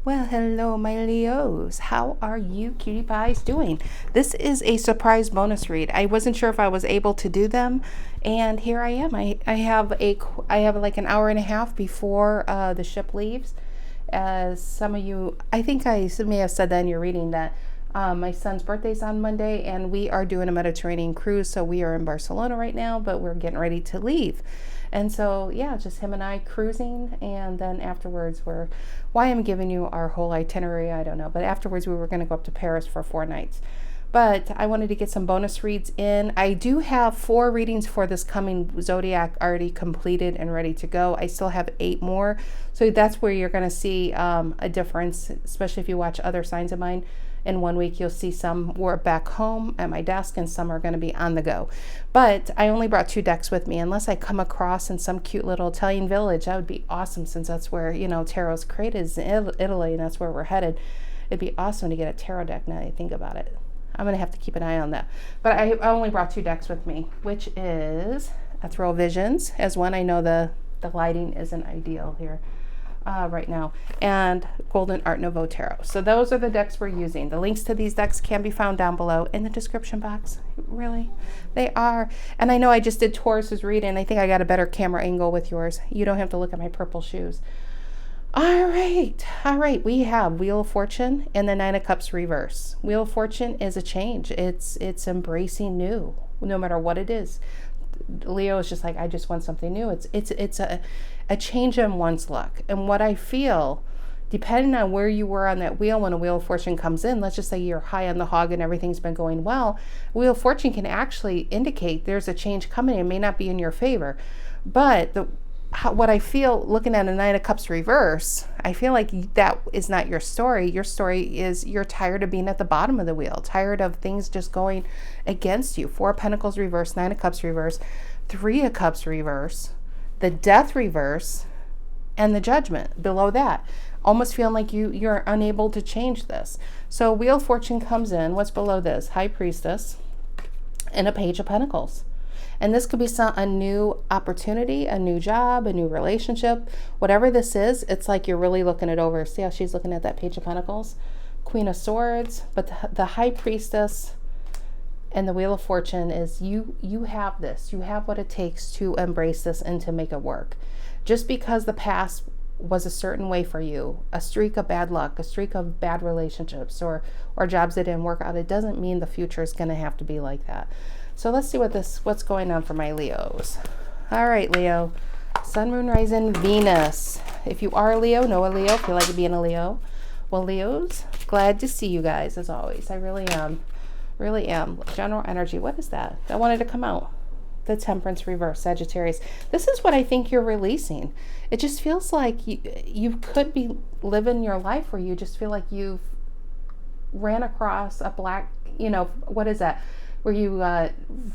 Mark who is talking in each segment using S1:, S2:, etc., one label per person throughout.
S1: Well, hello, my Leos. How are you cutie pies doing? This is a surprise bonus read. I wasn't sure if I was able to do them, and here I am. I have like an hour and a half before the ship leaves. As some of you, I think I may have said that in your reading, that my son's birthday's on Monday, and we are doing a Mediterranean cruise. So we are in Barcelona right now, but we're getting ready to leave. And so, yeah, just him and I cruising. And then afterwards, why I'm giving you our whole itinerary, I don't know. But afterwards, we were going to go up to Paris for 4 nights. But I wanted to get some bonus reads in. I do have 4 readings for this coming zodiac already completed and ready to go. I still have 8 more. So that's where you're going to see a difference, especially if you watch other signs of mine. In 1 week, you'll see some were back home at my desk and some are going to be on the go. But I only brought 2 decks with me, unless I come across in some cute little Italian village. That would be awesome, since that's where, tarot's created, is in Italy, and that's where we're headed. It'd be awesome to get a tarot deck now that I think about it. I'm going to have to keep an eye on that. But I only brought 2 decks with me, which is Ethereal Visions as one. I know the lighting isn't ideal here right now, and Golden Art Nouveau Tarot. So those are the decks we're using. The links to these decks can be found down below in the description box. Really, they are. And I know I just did Taurus's reading. I think I got a better camera angle with yours. You don't have to look at my purple shoes. All right. We have Wheel of Fortune and the 9 of Cups reverse. Wheel of Fortune is a change. It's embracing new, no matter what it is. Leo is just like, I just want something new. It's a change in one's luck. And what I feel, depending on where you were on that wheel when a Wheel of Fortune comes in, let's just say you're high on the hog and everything's been going well, Wheel of Fortune can actually indicate there's a change coming. It may not be in your favor, but what I feel looking at a 9 of Cups reverse, I feel like that is not your story. Your story is you're tired of being at the bottom of the wheel, tired of things just going against you. 4 of Pentacles reverse, 9 of Cups reverse, 3 of Cups reverse, the Death reverse, and the Judgment below that. Almost feeling like you're unable to change this. So Wheel of Fortune comes in. What's below this? High Priestess and a Page of Pentacles. And this could be a new opportunity, a new job, a new relationship. Whatever this is, it's like you're really looking it over. See how she's looking at that Page of Pentacles? Queen of Swords. But the High Priestess and the Wheel of Fortune is you have this. You have what it takes to embrace this and to make it work. Just because the past was a certain way for you, a streak of bad luck, a streak of bad relationships, or jobs that didn't work out, it doesn't mean the future is going to have to be like that. So let's see what's going on for my Leos. All right, Leo. Sun, Moon, Rising, Venus. If you are a Leo, know a Leo, if you like being a Leo. Well, Leos, glad to see you guys as always. I really am. Really am. General energy. What is that? That wanted to come out. The Temperance reverse, Sagittarius. This is what I think you're releasing. It just feels like you could be living your life where you just feel like you've ran across a black, what is that? Where you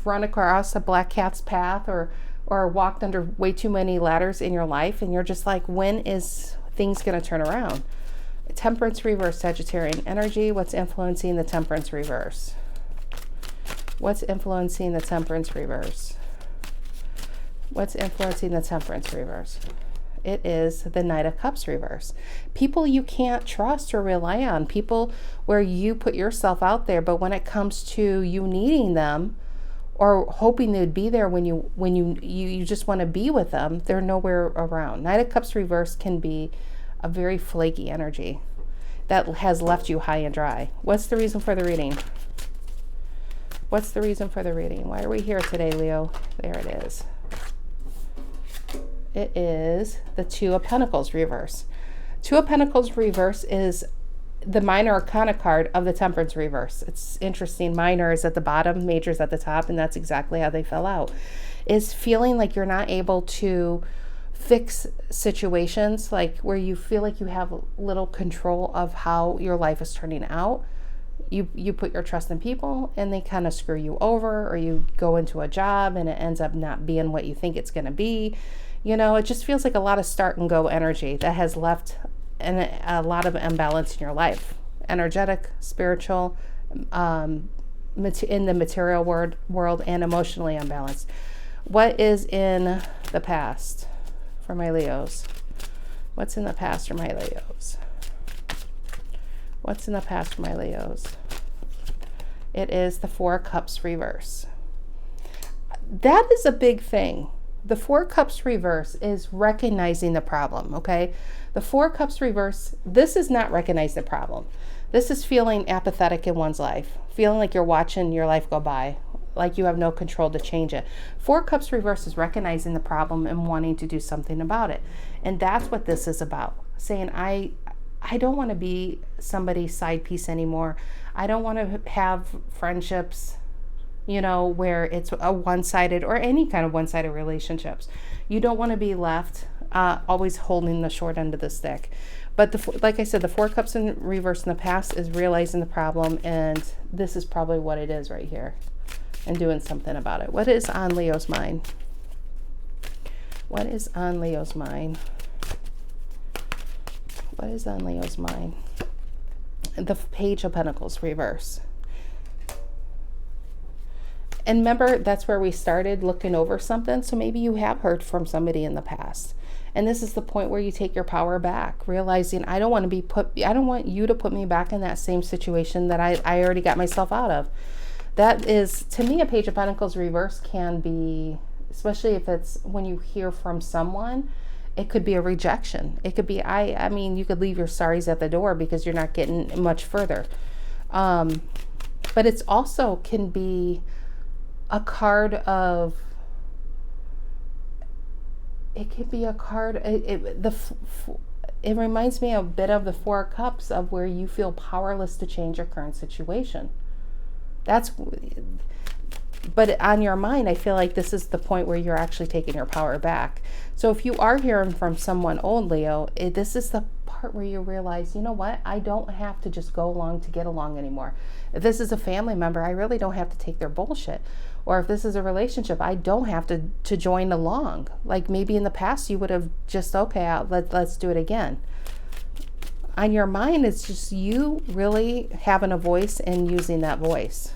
S1: run across a black cat's path or walked under way too many ladders in your life, and you're just like, when is things going to turn around? Temperance reverse, Sagittarian energy. What's influencing the Temperance reverse? What's influencing the Temperance reverse? What's influencing the Temperance reverse? It is the Knight of Cups reverse. People you can't trust or rely on. People where you put yourself out there, but when it comes to you needing them or hoping they'd be there when you just want to be with them, they're nowhere around. Knight of Cups reverse can be a very flaky energy that has left you high and dry. What's the reason for the reading? What's the reason for the reading? Why are we here today, Leo? There it is. It is the 2 of Pentacles reverse. 2 of Pentacles reverse is the minor arcana card of the Temperance reverse. It's interesting. Minor is at the bottom, major is at the top, and that's exactly how they fell out. Is feeling like you're not able to fix situations, like where you feel like you have little control of how your life is turning out. You put your trust in people and they kind of screw you over, or you go into a job and it ends up not being what you think it's going to be. It just feels like a lot of start and go energy that has left a lot of imbalance in your life. Energetic, spiritual, in the material world, and emotionally unbalanced. What is in the past for my Leos? What's in the past for my Leos? What's in the past for my Leos? It is the Four of Cups reverse. That is a big thing. The Four of Cups reverse is recognizing the problem, okay? The Four of Cups reverse, this is not recognizing the problem. This is feeling apathetic in one's life, feeling like you're watching your life go by, like you have no control to change it. Four of Cups reverse is recognizing the problem and wanting to do something about it. And that's what this is about. Saying, I don't want to be somebody's side piece anymore. I don't want to have friendships, you know, where it's a one-sided or any kind of one-sided relationships. You don't want to be left always holding the short end of the stick. But like I said, the Four Cups in reverse in the past is realizing the problem, and this is probably what it is right here, and doing something about it. What is on Leo's mind? What is on Leo's mind? What is on Leo's mind? The Page of Pentacles reverse. And remember, that's where we started looking over something. So maybe you have heard from somebody in the past. And this is the point where you take your power back, realizing I don't want you to put me back in that same situation that I already got myself out of. That is, to me, a Page of Pentacles reverse can be, especially if it's when you hear from someone, it could be a rejection. It could be, I mean, you could leave your sorries at the door because you're not getting much further. But it's also can be a card of, it could be a card, it reminds me a bit of the Four of Cups, of where you feel powerless to change your current situation. But on your mind, I feel like this is the point where you're actually taking your power back. So if you are hearing from someone old, Leo, this is the part where you realize, you know what? I don't have to just go along to get along anymore. If this is a family member, I really don't have to take their bullshit. Or if this is a relationship, I don't have to join along. Like maybe in the past you would have just, okay, let's do it again. On your mind, it's just you really having a voice and using that voice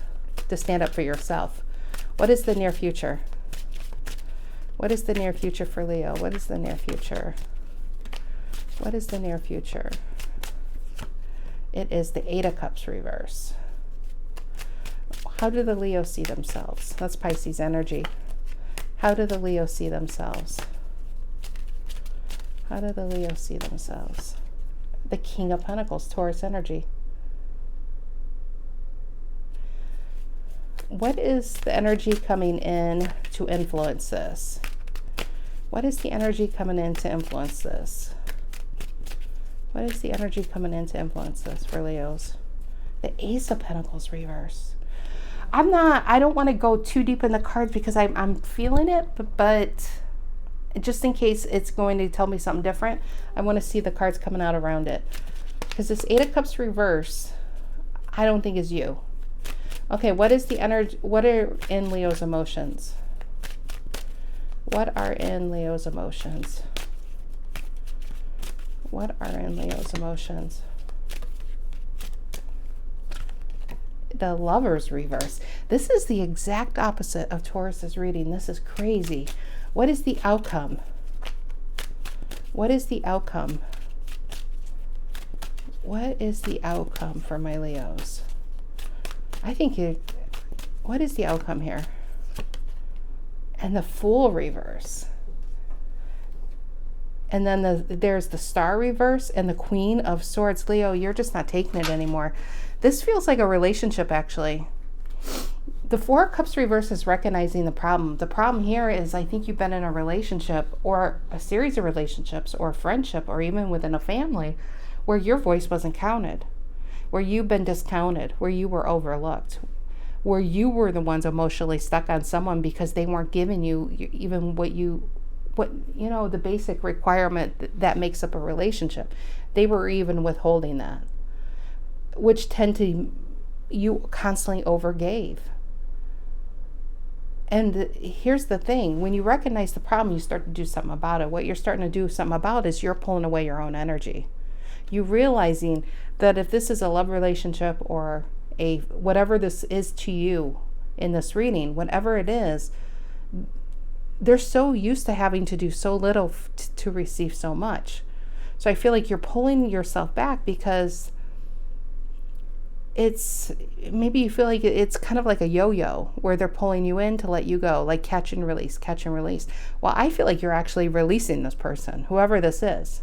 S1: to stand up for yourself. What is the near future? What is the near future for Leo? What is the near future? What is the near future? It is the Eight of Cups reverse. How do the Leos see themselves? That's Pisces energy. How do the Leos see themselves? How do the Leos see themselves? The King of Pentacles, Taurus energy. What is the energy coming in to influence this? What is the energy coming in to influence this? What is the energy coming in to influence this for Leos? The Ace of Pentacles reverse. I don't want to go too deep in the cards because I'm feeling it, but just in case it's going to tell me something different, I want to see the cards coming out around it. Because this Eight of Cups reverse, I don't think is you. Okay, what is the energy? What are in Leo's emotions? What are in Leo's emotions? What are in Leo's emotions? The Lovers reverse. This is the exact opposite of Taurus's reading. This is crazy. What is the outcome? What is the outcome? What is the outcome for my Leos? I think what is the outcome here? And the Fool reverse. And then there's the Star reverse and the Queen of Swords. Leo, you're just not taking it anymore. This feels like a relationship, actually. The Four of Cups reverse is recognizing the problem. The problem here is, I think you've been in a relationship or a series of relationships or a friendship or even within a family where your voice wasn't counted, where you've been discounted, where you were overlooked, where you were the ones emotionally stuck on someone because they weren't giving you even what the basic requirement that makes up a relationship. They were even withholding that, which you constantly overgave. And here's the thing, when you recognize the problem, you start to do something about it. What you're starting to do something about is you're pulling away your own energy. You realizing that if this is a love relationship or whatever this is to you in this reading, whatever it is, they're so used to having to do so little to receive so much. So I feel like you're pulling yourself back because it's maybe you feel like it's kind of like a yo-yo where they're pulling you in to let you go, like catch and release, catch and release. Well, I feel like you're actually releasing this person, whoever this is.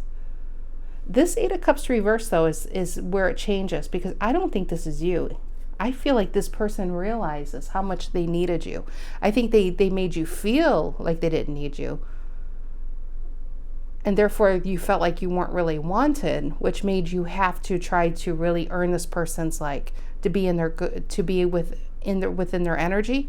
S1: This Eight of Cups reverse, though, is where it changes, because I don't think this is you. I feel like this person realizes how much they needed you. I think they made you feel like they didn't need you. And therefore you felt like you weren't really wanted, which made you have to try to really earn this person's, like, to be in their good, to be within their energy.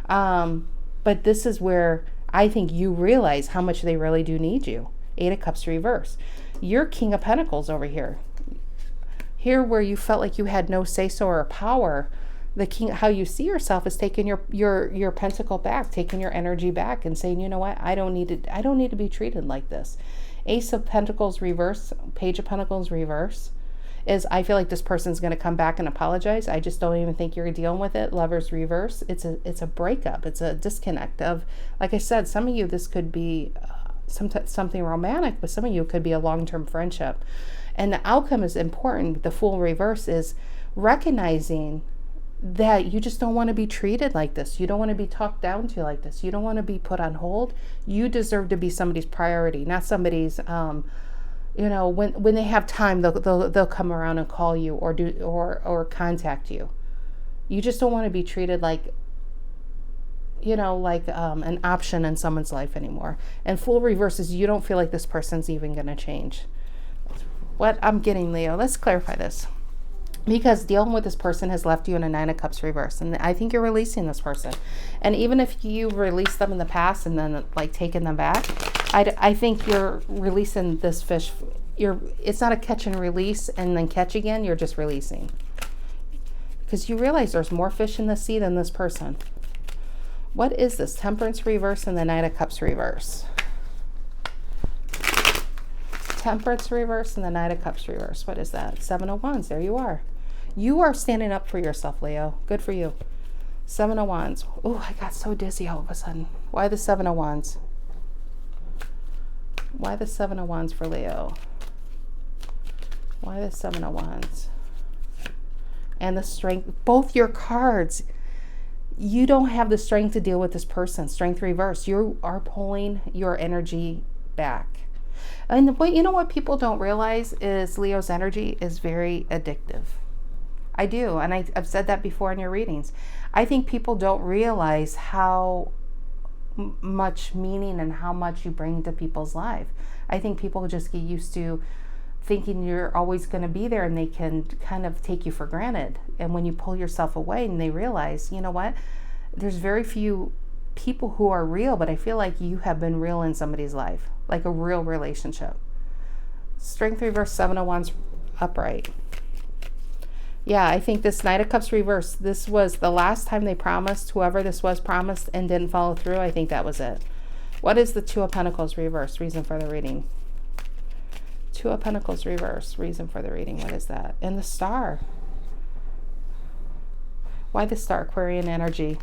S1: But this is where I think you realize how much they really do need you. Eight of Cups reverse. You're King of Pentacles over here. Here where you felt like you had no say-so or power, the king, how you see yourself is taking your pentacle back, taking your energy back and saying, you know what, I don't need to be treated like this. Ace of Pentacles reverse, Page of Pentacles reverse is, I feel like this person's going to come back and apologize. I just don't even think you're dealing with it. Lovers reverse, it's a breakup. It's a disconnect of, like I said, some of you, this could be something romantic, but some of you could be a long-term friendship. And the outcome is important. The Fool reverse is recognizing that you just don't want to be treated like this. You don't want to be talked down to like this. You don't want to be put on hold. You deserve to be somebody's priority, not somebody's, when they have time, they'll come around and call you or contact you. You just don't want to be treated like, an option in someone's life anymore. And Fool reverse is you don't feel like this person's even going to change. What I'm getting, Leo, let's clarify this. Because dealing with this person has left you in a Nine of Cups reverse. And I think you're releasing this person. And even if you released them in the past and then, like, taken them back, I think you're releasing this fish. It's not a catch and release and then catch again. You're just releasing. Because you realize there's more fish in the sea than this person. What is this? Temperance reverse and the Knight of Cups reverse. Temperance reverse and the Knight of Cups reverse. What is that? Seven of Wands. There you are. You are standing up for yourself, Leo. Good for you. Seven of Wands. Oh, I got so dizzy all of a sudden. Why the Seven of Wands? Why the Seven of Wands for Leo? Why the Seven of Wands? And the Strength. Both your cards. You don't have the strength to deal with this person. Strength reverse. You are pulling your energy back. And what people don't realize is Leo's energy is very addictive. I do. And I've said that before in your readings. I think people don't realize how much meaning and how much you bring to people's life. I think people just get used to thinking you're always going to be there and they can kind of take you for granted. And when you pull yourself away and they realize, you know what, there's very few people who are real, but I feel like you have been real in somebody's life, like a real relationship. Strength reverse, Seven of Wands upright. Yeah, I think this Knight of Cups reverse, this was the last time they promised, whoever this was promised and didn't follow through. I think that was it. What is the Two of Pentacles reverse? Reason for the reading. Two of Pentacles reverse, reason for the reading. What is that? And the Star. Why the Star? Aquarian energy.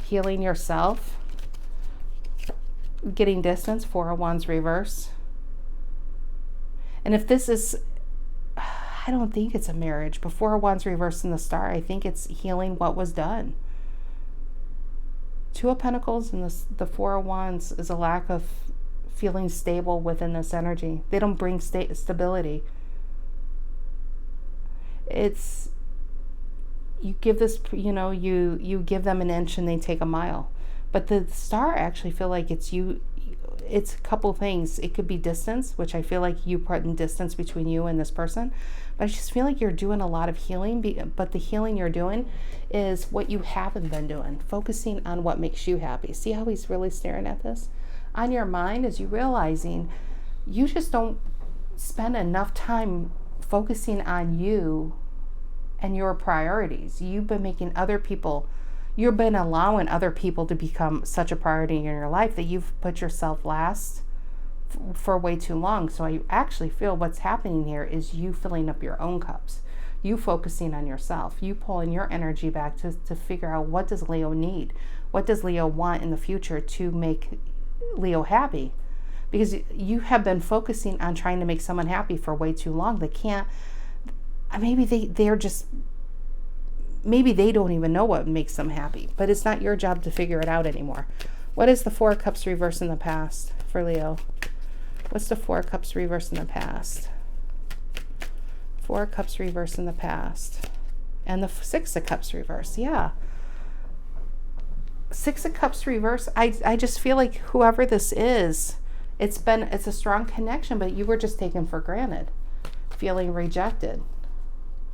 S1: Healing yourself. Getting distance. Four of Wands reverse. And if this is, I don't think it's a marriage. But Four of Wands reverse in the Star, I think it's healing what was done. Two of Pentacles and the Four of Wands is a lack of feeling stable within this energy. They don't bring stability. It's, you give this, you give them an inch and they take a mile. But the Star, I actually feel like it's you. It's a couple things. It could be distance, which I feel like you put in distance between you and this person. But I just feel like you're doing a lot of healing. But the healing you're doing is what you haven't been doing. Focusing on what makes you happy. See how he's really staring at this? On your mind, as you realizing you just don't spend enough time focusing on you and your priorities. You've been making other people, you've been allowing other people to become such a priority in your life that you've put yourself last for way too long. So I actually feel what's happening here is you filling up your own cups. You focusing on yourself. You pulling your energy back to figure out, what does Leo need? What does Leo want in the future to make Leo happy? Because you have been focusing on trying to make someone happy for way too long. maybe maybe they don't even know what makes them happy, but it's not your job to figure it out anymore. What is the Four of Cups reverse in the past for Leo? What's the Four of Cups reverse in the past? Four of Cups reverse in the past. And the Six of Cups reverse. Yeah. Six of Cups reverse. I just feel like whoever this is, it's a strong connection, but you were just taken for granted. Feeling rejected.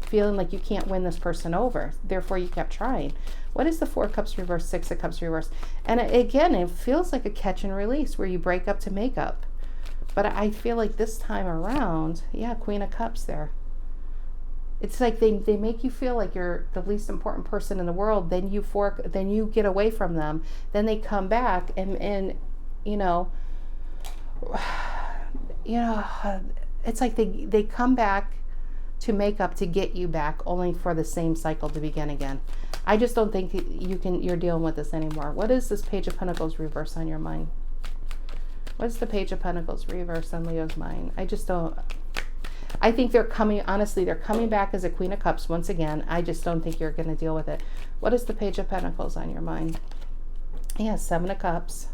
S1: Feeling like you can't win this person over. Therefore, you kept trying. What is the Four of Cups reverse, Six of Cups reverse? And again, it feels like a catch and release where you break up to make up. But I feel like this time around, yeah, Queen of Cups there. It's like they make you feel like you're the least important person in the world. Then you get away from them. Then they come back and it's like they come back to make up to get you back, only for the same cycle to begin again. I just don't think you're dealing with this anymore. What is this Page of Pentacles reverse on your mind? What's the Page of Pentacles reverse on Leo's mind? I just don't. I think they're coming back as a Queen of Cups once again. I just don't think you're going to deal with it. What is the Page of Pentacles on your mind? Yeah, Seven of Cups.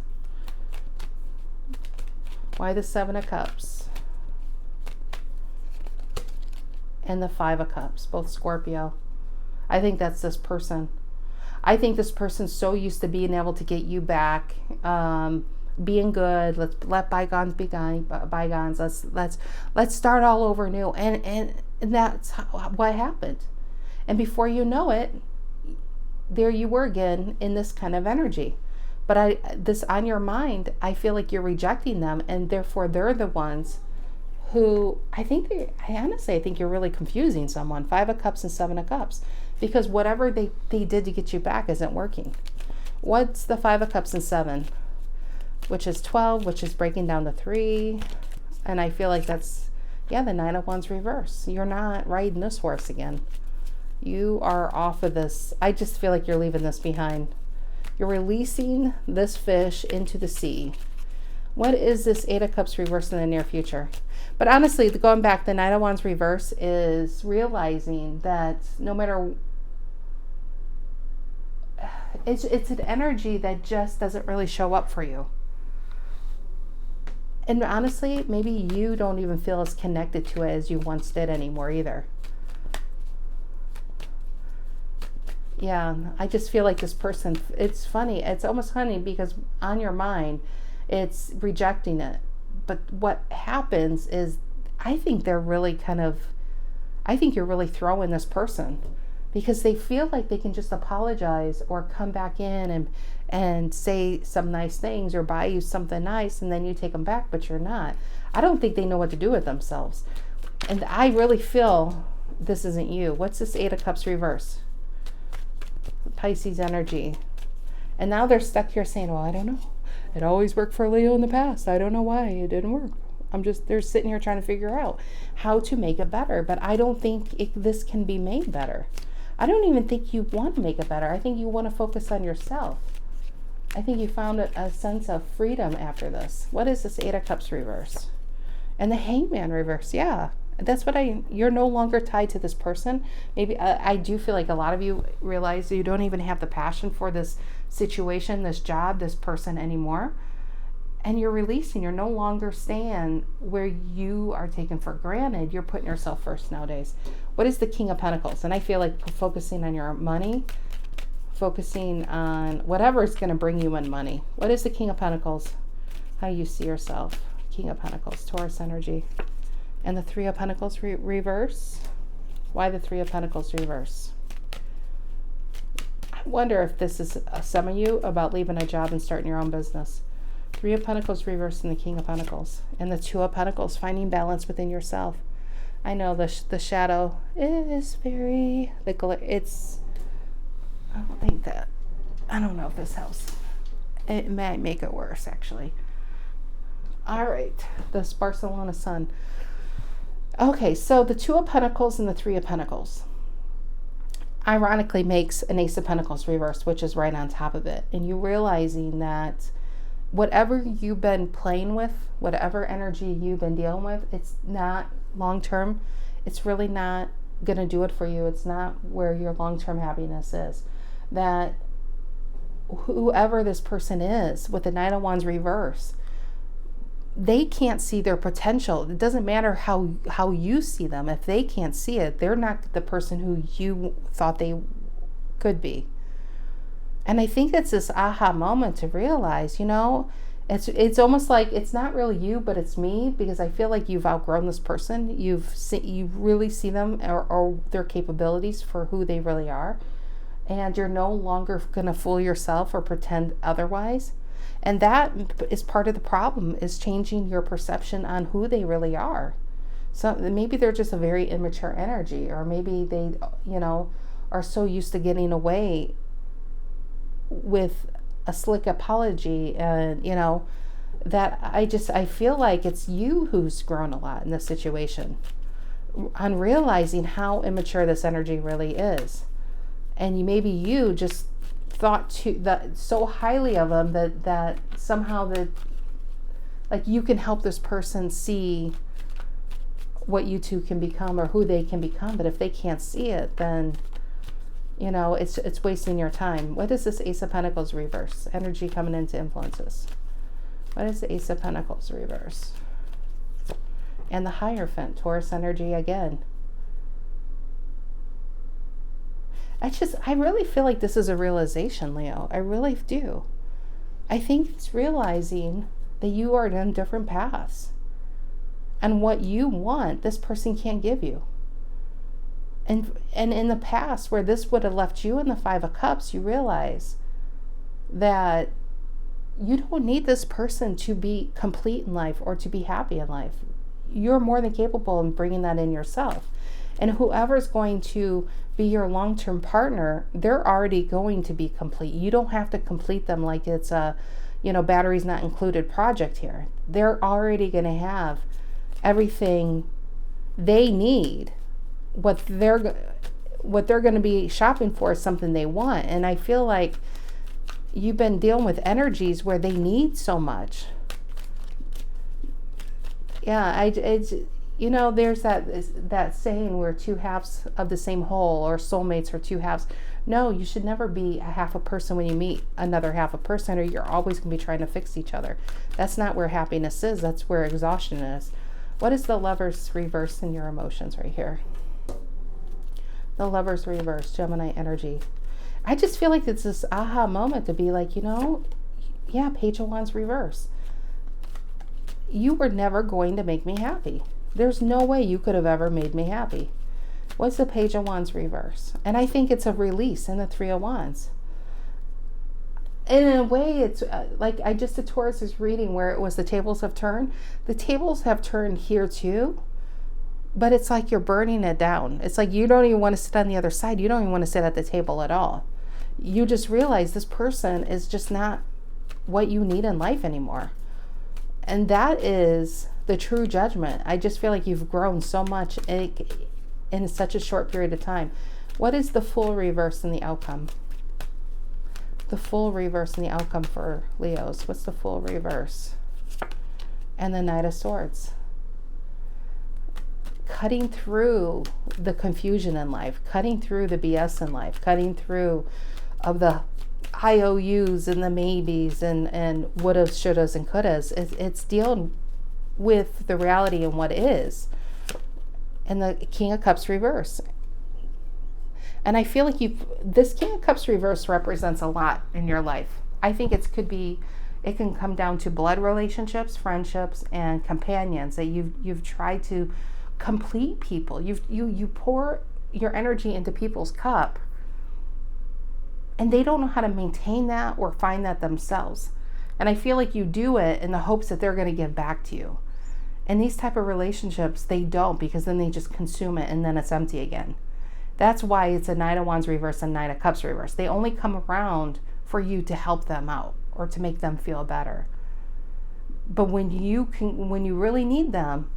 S1: Why the Seven of Cups? And the Five of Cups, both Scorpio. I think that's this person. I think this person's so used to being able to get you back, being good. Let's let bygones be bygones. Let's start all over new. And that's what happened. And before you know it, there you were again in this kind of energy. But this on your mind, I feel like you're rejecting them, and therefore they're the ones who I honestly think you're really confusing someone. Five of Cups and Seven of Cups, because whatever they did to get you back isn't working. What's the Five of Cups and Seven? Which is 12, which is breaking down to 3. And I feel like that's, yeah, the Nine of Wands reverse. You're not riding this horse again. You are off of this. I just feel like you're leaving this behind. You're releasing this fish into the sea. What is this Eight of Cups reverse in the near future? But honestly, going back, the Nine of Wands reverse is realizing that no matter, it's an energy that just doesn't really show up for you. And honestly, maybe you don't even feel as connected to it as you once did anymore either. Yeah, I just feel like this person, it's funny. It's almost funny because on your mind, it's rejecting it. But what happens is, I think you're really throwing this person, because they feel like they can just apologize or come back in and say some nice things or buy you something nice, and then you take them back, but you're not. I don't think they know what to do with themselves. And I really feel this isn't you. What's this Eight of Cups reverse? Pisces energy. And now they're stuck here saying, well, I don't know. It always worked for Leo in the past. I don't know why it didn't work. They're sitting here trying to figure out how to make it better. But I don't think this can be made better. I don't even think you want to make it better. I think you want to focus on yourself. I think you found a sense of freedom after this. What is this Eight of Cups reverse? And the Hangman reverse, yeah. That's what you're no longer tied to this person. Maybe I do feel like a lot of you realize that you don't even have the passion for this situation, this job, this person anymore. And you're releasing. You're no longer staying where you are taken for granted. You're putting yourself first nowadays. What is the King of Pentacles? And I feel like focusing on your money, focusing on whatever is going to bring you in money. What is the King of Pentacles? How you see yourself. King of Pentacles, Taurus energy. And the Three of Pentacles reverse. Why the Three of Pentacles reverse? I wonder if this is some of you about leaving a job and starting your own business. Three of Pentacles reverse and the King of Pentacles. And the Two of Pentacles, finding balance within yourself. I know the shadow is very, it's, I don't know if this helps. It might make it worse, actually. All right, this Barcelona sun. Okay, so the Two of Pentacles and the Three of Pentacles ironically makes an Ace of Pentacles reversed, which is right on top of it. And you realizing that whatever you've been playing with, whatever energy you've been dealing with, it's not long term. It's really not going to do it for you. It's not where your long-term happiness is. That whoever this person is with the Knight of Wands reverse, they can't see their potential. It doesn't matter how you see them. If they can't see it, they're not the person who you thought they could be. And I think it's this aha moment to realize, it's almost like it's not really you, but it's me, because I feel like you've outgrown this person. You really see them or their capabilities for who they really are. And you're no longer going to fool yourself or pretend otherwise. And that is part of the problem, is changing your perception on who they really are. So maybe they're just a very immature energy, or maybe they, are so used to getting away with a slick apology, and, that I feel like it's you who's grown a lot in this situation, on realizing how immature this energy really is. And maybe you just thought that so highly of them that somehow like you can help this person see what you two can become or who they can become. But if they can't see it, then it's wasting your time. What is this Ace of Pentacles reverse energy coming in to influence this? What is the Ace of Pentacles reverse? And the Hierophant, Taurus energy again. I really feel like this is a realization, Leo. I really do. I think it's realizing that you are on different paths. And what you want, this person can't give you. And in the past, where this would have left you in the Five of Cups, you realize that you don't need this person to be complete in life or to be happy in life. You're more than capable of bringing that in yourself. And whoever's going to be your long-term partner, they're already going to be complete. You don't have to complete them like it's a, batteries not included project here. They're already going to have everything they need. What they're going to be shopping for is something they want. And I feel like you've been dealing with energies where they need so much. Yeah, there's that saying where two halves of the same whole, or soulmates are two halves. No, you should never be a half a person when you meet another half a person, or you're always going to be trying to fix each other. That's not where happiness is. That's where exhaustion is. What is the Lover's reverse in your emotions right here? The Lover's reverse, Gemini energy. I just feel like it's this aha moment to be like, yeah, Page of Wands reverse. You were never going to make me happy. There's no way you could have ever made me happy. What's the Page of Wands reverse? And I think it's a release in the Three of Wands. And in a way, it's like I just did Taurus's reading where it was the tables have turned. The tables have turned here too, but it's like you're burning it down. It's like you don't even want to sit on the other side. You don't even want to sit at the table at all. You just realize this person is just not what you need in life anymore. And that is the true judgment. I just feel like you've grown so much in such a short period of time. What is the Fool reverse in the outcome? The Fool reverse in the outcome for Leos. What's the Fool reverse? And the Knight of Swords. Cutting through the confusion in life, cutting through the BS in life, cutting through of the IOUs and the maybes and wouldas, shouldas, and couldas. It's dealing with the reality and what is. And the King of Cups reverse. And I feel like this King of Cups reverse represents a lot in your life. I think it can come down to blood relationships, friendships, and companions that you've tried to complete people. You pour your energy into people's cup, and they don't know how to maintain that or find that themselves. And I feel like you do it in the hopes that they're going to give back to you. And these type of relationships, they don't, because then they just consume it and then it's empty again. That's why it's a Knight of Wands reverse and Knight of Cups reverse. They only come around for you to help them out or to make them feel better. But when you really need them,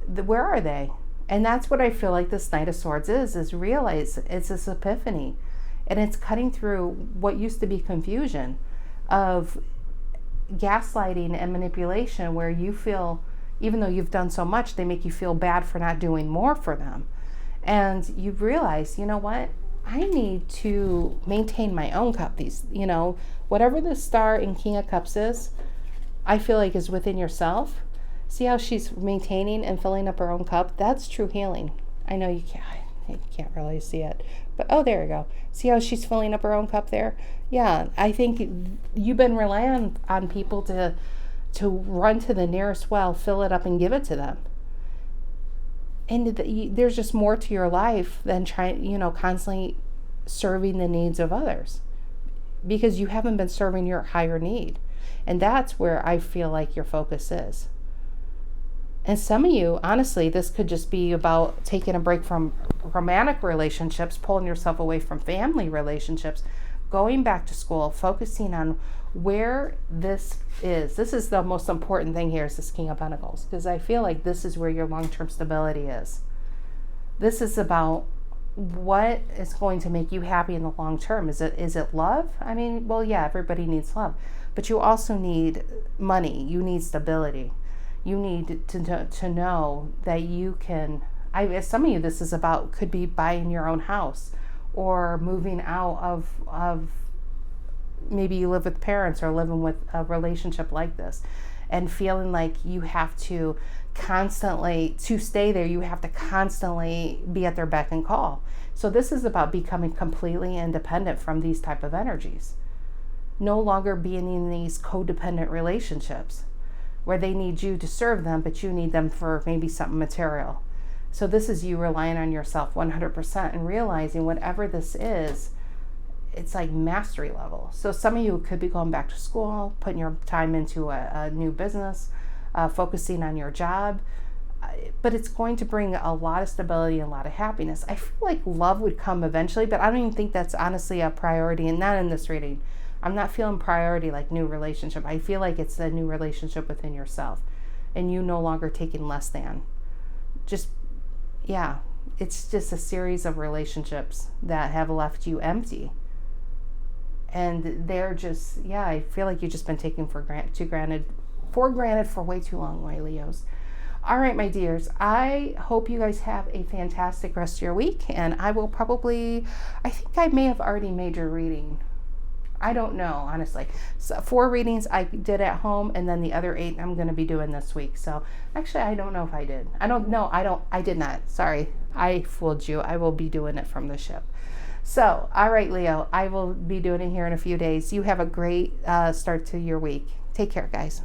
S1: where are they? And that's what I feel like this Knight of Swords is realize it's this epiphany. And it's cutting through what used to be confusion of gaslighting and manipulation, where you feel Even though you've done so much, they make you feel bad for not doing more for them. And you realize, you know what? I need to maintain my own cup. Whatever the Star and King of Cups is, I feel like is within yourself. See how she's maintaining and filling up her own cup? That's true healing. I know you can't really see it, but oh, there we go. See how she's filling up her own cup there? Yeah, I think you've been relying on people to run to the nearest well, fill it up, and give it to them. And there's just more to your life than constantly serving the needs of others, because you haven't been serving your higher need. And that's where I feel like your focus is. And some of you, honestly, this could just be about taking a break from romantic relationships, pulling yourself away from family relationships, going back to school, focusing on where this is. This is the most important thing here, is this King of Pentacles, because I feel like this is where your long-term stability is. This is about what is going to make you happy in the long term. Is it love? I mean, well, yeah, everybody needs love, but you also need money. You need stability. You need to know that you can, some of you, this is about, could be buying your own house or moving out of maybe you live with parents or living with a relationship like this, and feeling like you have to constantly, to stay there, you have to constantly be at their beck and call. So this is about becoming completely independent from these type of energies. No longer being in these codependent relationships where they need you to serve them, but you need them for maybe something material. So this is you relying on yourself 100% and realizing whatever this is, it's like mastery level. So some of you could be going back to school, putting your time into a new business, focusing on your job, but it's going to bring a lot of stability and a lot of happiness. I feel like love would come eventually, but I don't even think that's honestly a priority, and not in this reading. I'm not feeling priority like new relationship. I feel like it's a new relationship within yourself, and you no longer taking less than. It's just a series of relationships that have left you empty. And they're just, I feel like you've just been taken for granted for way too long, my Leos. All right, my dears, I hope you guys have a fantastic rest of your week, and I think I may have already made your reading. I don't know, honestly. So 4 readings I did at home, and then the other 8 I'm going to be doing this week. So actually, I don't know if I did. I did not. Sorry, I fooled you. I will be doing it from the ship. So, all right, Leo, I will be doing it here in a few days. You have a great start to your week. Take care, guys.